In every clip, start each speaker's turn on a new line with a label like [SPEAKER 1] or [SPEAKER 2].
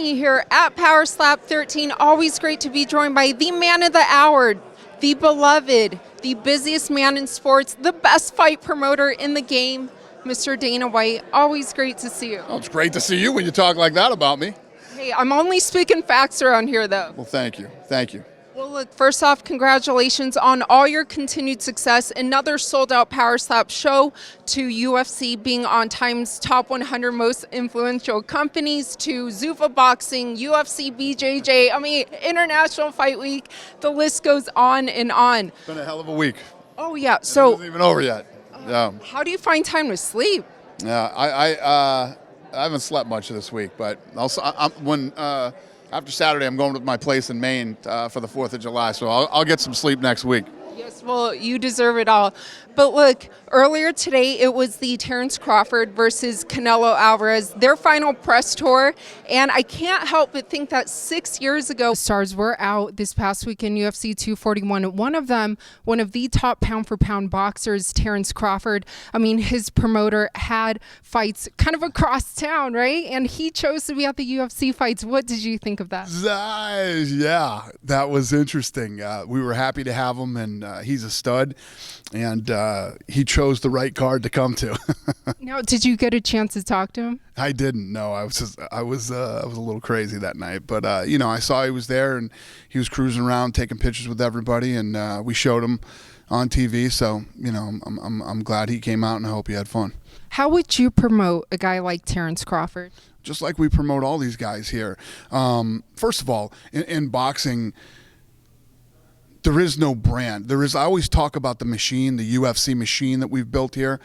[SPEAKER 1] Yee here at Power Slap 13. Always great to be joined by the man of the hour, the beloved, the busiest man in sports, the best fight promoter in the game, Mr. Dana White. Always great to see you.
[SPEAKER 2] Oh, it's great to see you when you talk like that about me.
[SPEAKER 1] Hey, I'm only speaking facts around here, though.
[SPEAKER 2] Well, thank you. Thank you.
[SPEAKER 1] Well, look, first off, congratulations on all your continued success. Another sold-out Power Slap show, to UFC being on Time's top 100 most influential companies, to Zuffa Boxing, UFC BJJ, I mean, International Fight Week. The list goes on and on.
[SPEAKER 2] It's been a hell of a week.
[SPEAKER 1] Oh, yeah. So
[SPEAKER 2] it isn't even over yet. Yeah.
[SPEAKER 1] How do you find time to sleep?
[SPEAKER 2] Yeah, I haven't slept much this week, but after Saturday, I'm going to my place in Maine for the 4th of July, so I'll get some sleep next week.
[SPEAKER 1] Yes, well, you deserve it all. But look, earlier today, it was the Terence Crawford versus Canelo Alvarez, their final press tour. And I can't help but think that 6 years ago, stars were out this past week in UFC 241. One of them, one of the top pound-for-pound boxers, Terence Crawford. I mean, his promoter had fights kind of across town, right? And he chose to be at the UFC fights. What did you think of that?
[SPEAKER 2] Yeah, that was interesting. We were happy to have him, and he's a stud. And he chose the right card to come to.
[SPEAKER 1] Now, did you get a chance to talk to him?
[SPEAKER 2] I didn't. No, I was a little crazy that night. But I saw he was there, and he was cruising around taking pictures with everybody, and we showed him on TV. So I'm glad he came out, and I hope he had fun.
[SPEAKER 1] How would you promote a guy like Terence Crawford?
[SPEAKER 2] Just like we promote all these guys here. First of all, in boxing, there is no brand. I always talk about the machine, the UFC machine that we've built here.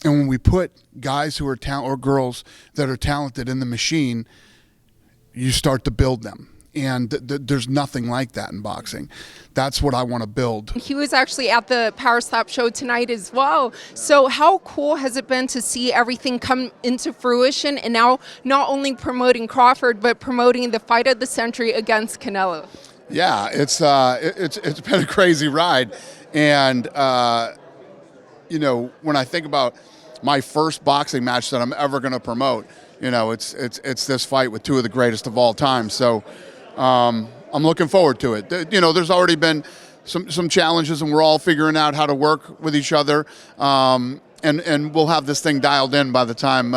[SPEAKER 2] And when we put guys who are or girls that are talented in the machine, you start to build them. And there's nothing like that in boxing. That's what I want to build.
[SPEAKER 1] He was actually at the Power Slap show tonight as well. So how cool has it been to see everything come into fruition, and now not only promoting Crawford, but promoting the fight of the century against Canelo?
[SPEAKER 2] Yeah, it's been a crazy ride, and when I think about my first boxing match that I'm ever going to promote, it's this fight with two of the greatest of all time. So I'm looking forward to it. There's already been some challenges, and we're all figuring out how to work with each other. And we'll have this thing dialed in by the time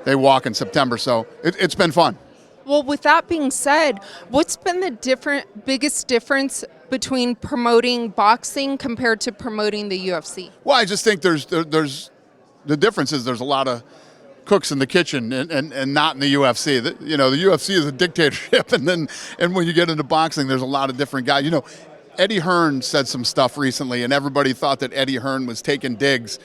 [SPEAKER 2] they walk in September. So it's been fun.
[SPEAKER 1] Well, with that being said, what's been the biggest difference between promoting boxing compared to promoting the UFC?
[SPEAKER 2] Well, I just think there's the difference is there's a lot of cooks in the kitchen and not in the UFC. The UFC is a dictatorship, and when you get into boxing, there's a lot of different guys. Eddie Hearn said some stuff recently, and everybody thought that Eddie Hearn was taking digs.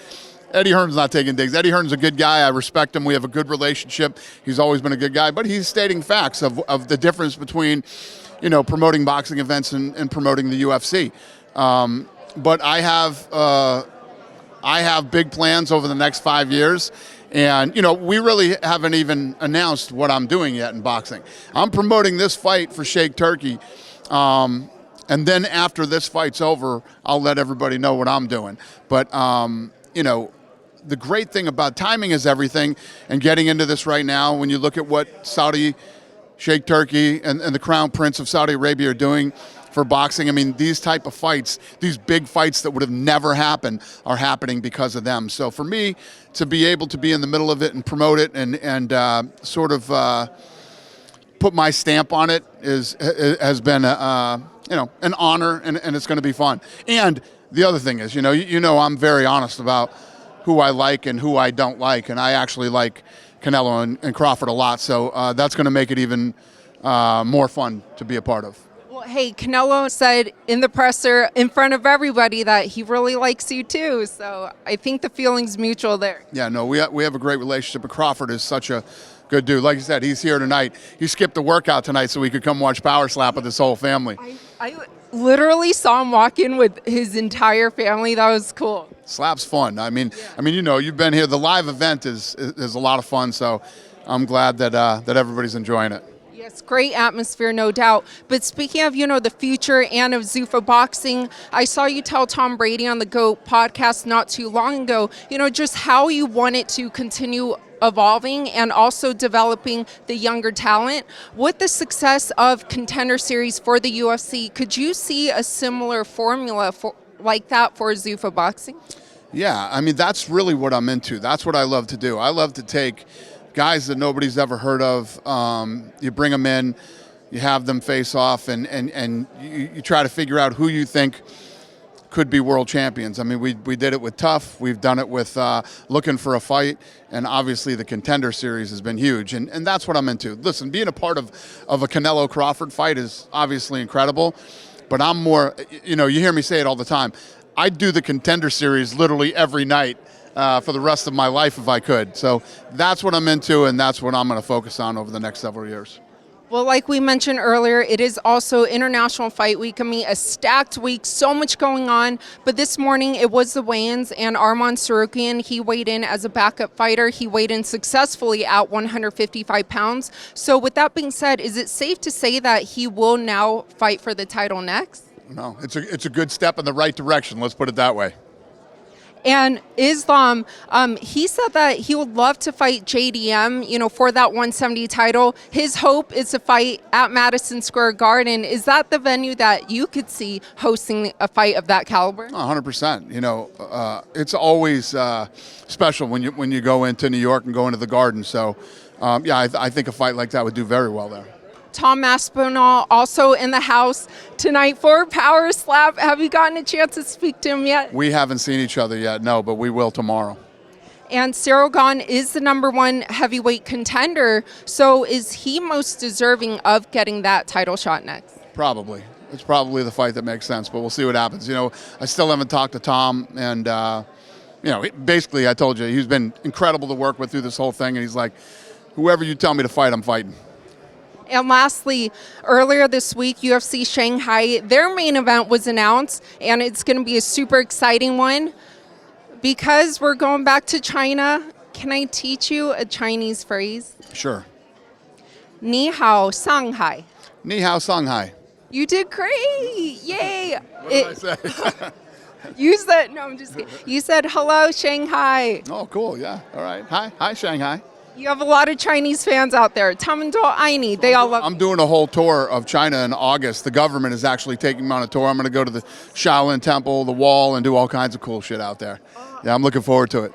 [SPEAKER 2] Eddie Hearn's not taking digs. Eddie Hearn's a good guy. I respect him. We have a good relationship. He's always been a good guy. But he's stating facts of the difference between, promoting boxing events and promoting the UFC. But I have big plans over the next 5 years. And, we really haven't even announced what I'm doing yet in boxing. I'm promoting this fight for Sheikh Turkey. And then after this fight's over, I'll let everybody know what I'm doing. But, the great thing about timing is everything, and getting into this right now, when you look at what Saudi, Sheikh Turkey, and the Crown Prince of Saudi Arabia are doing for boxing, I mean, these type of fights, these big fights that would have never happened are happening because of them. So for me to be able to be in the middle of it and promote it and sort of put my stamp on it has been an honor, and it's going to be fun. And the other thing is, I'm very honest about who I like and who I don't like, and I actually like Canelo and Crawford a lot, so that's going to make it even more fun to be a part of.
[SPEAKER 1] Well, hey, Canelo said in the presser in front of everybody that he really likes you too, so I think the feeling's mutual there.
[SPEAKER 2] Yeah, no, we have a great relationship, but Crawford is such a good dude. Like you said, he's here tonight. He skipped the workout tonight so we could come watch Power Slap with his whole family.
[SPEAKER 1] I literally saw him walk in with his entire family. That was cool. Slap's
[SPEAKER 2] fun. I mean, you've been here. The live event is a lot of fun. So I'm glad that everybody's enjoying it.
[SPEAKER 1] Yeah, Yes, great atmosphere, no doubt. But speaking of, the future and of Zuffa Boxing, I saw you tell Tom Brady on the GOAT podcast not too long ago, just how you want it to continue evolving and also developing the younger talent. With the success of Contender Series for the UFC, could you see a similar formula like that for Zuffa Boxing?
[SPEAKER 2] Yeah, I mean, that's really what I'm into. That's what I love to do. I love to take guys that nobody's ever heard of. You bring them in, you have them face off, and you try to figure out who you think could be world champions. I mean, we did it with Tough. We've done it with Looking for a Fight, and obviously the Contender Series has been huge, and that's what I'm into. Listen, being a part of a Canelo Crawford fight is obviously incredible, but I'm more, you hear me say it all the time, I'd do the Contender Series literally every night for the rest of my life if I could. So that's what I'm into, and that's what I'm going to focus on over the next several years.
[SPEAKER 1] Well, like we mentioned earlier, it is also International Fight Week. I mean, a stacked week, so much going on. But this morning, it was the weigh-ins, and Arman Tsarukyan, he weighed in as a backup fighter. He weighed in successfully at 155 pounds. So with that being said, is it safe to say that he will now fight for the title next?
[SPEAKER 2] No, it's a good step in the right direction. Let's put it that way.
[SPEAKER 1] And Islam, he said that he would love to fight JDM, for that 170 title. His hope is to fight at Madison Square Garden. Is that the venue that you could see hosting a fight of that caliber?
[SPEAKER 2] 100%. It's always special when you go into New York and go into the Garden. So, I think a fight like that would do very well there.
[SPEAKER 1] Tom Aspinall also in the house tonight for Power Slap. Have you gotten a chance to speak to him yet?
[SPEAKER 2] We haven't seen each other yet, no, but we will tomorrow.
[SPEAKER 1] And Ciryl Gane is the #1 heavyweight contender, so is he most deserving of getting that title shot next?
[SPEAKER 2] Probably. It's probably the fight that makes sense, but we'll see what happens. I still haven't talked to Tom, and basically I told you, he's been incredible to work with through this whole thing, and he's like, whoever you tell me to fight, I'm fighting.
[SPEAKER 1] And lastly, earlier this week, UFC Shanghai, their main event was announced, and it's going to be a super exciting one because we're going back to China. Can I teach you a Chinese phrase?
[SPEAKER 2] Sure.
[SPEAKER 1] Ni hao Shanghai.
[SPEAKER 2] Ni hao Shanghai.
[SPEAKER 1] You did great. Yay.
[SPEAKER 2] What did I say?
[SPEAKER 1] You said, no, I'm just kidding. You said, hello, Shanghai.
[SPEAKER 2] Oh, cool. Yeah. All right. Hi, Shanghai.
[SPEAKER 1] You have a lot of Chinese fans out there. They all love.
[SPEAKER 2] I'm doing a whole tour of China in August. The government is actually taking me on a tour. I'm going to go to the Shaolin Temple, the Wall, and do all kinds of cool shit out there. Yeah, I'm looking forward to it.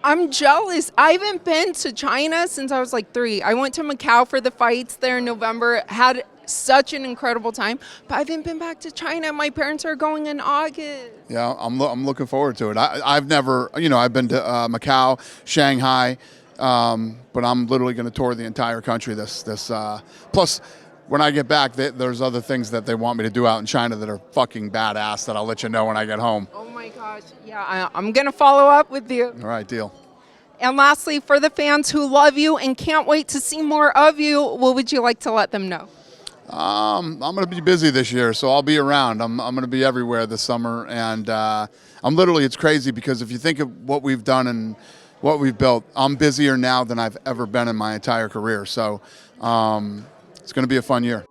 [SPEAKER 1] I'm jealous. I haven't been to China since I was like 3. I went to Macau for the fights there in November. Had such an incredible time, but I haven't been back to China. My parents are going in August.
[SPEAKER 2] Yeah, I'm looking forward to it. I've never, I've been to Macau, Shanghai. But I'm literally going to tour the entire country. Plus, when I get back, there's other things that they want me to do out in China that are fucking badass that I'll let you know when I get home.
[SPEAKER 1] Oh my gosh, yeah, I'm going to follow up with you.
[SPEAKER 2] All right, deal.
[SPEAKER 1] And lastly, for the fans who love you and can't wait to see more of you, what would you like to let them know?
[SPEAKER 2] I'm going to be busy this year, so I'll be around. I'm going to be everywhere this summer, and it's crazy because if you think of what we've done and what we've built, I'm busier now than I've ever been in my entire career. So it's going to be a fun year.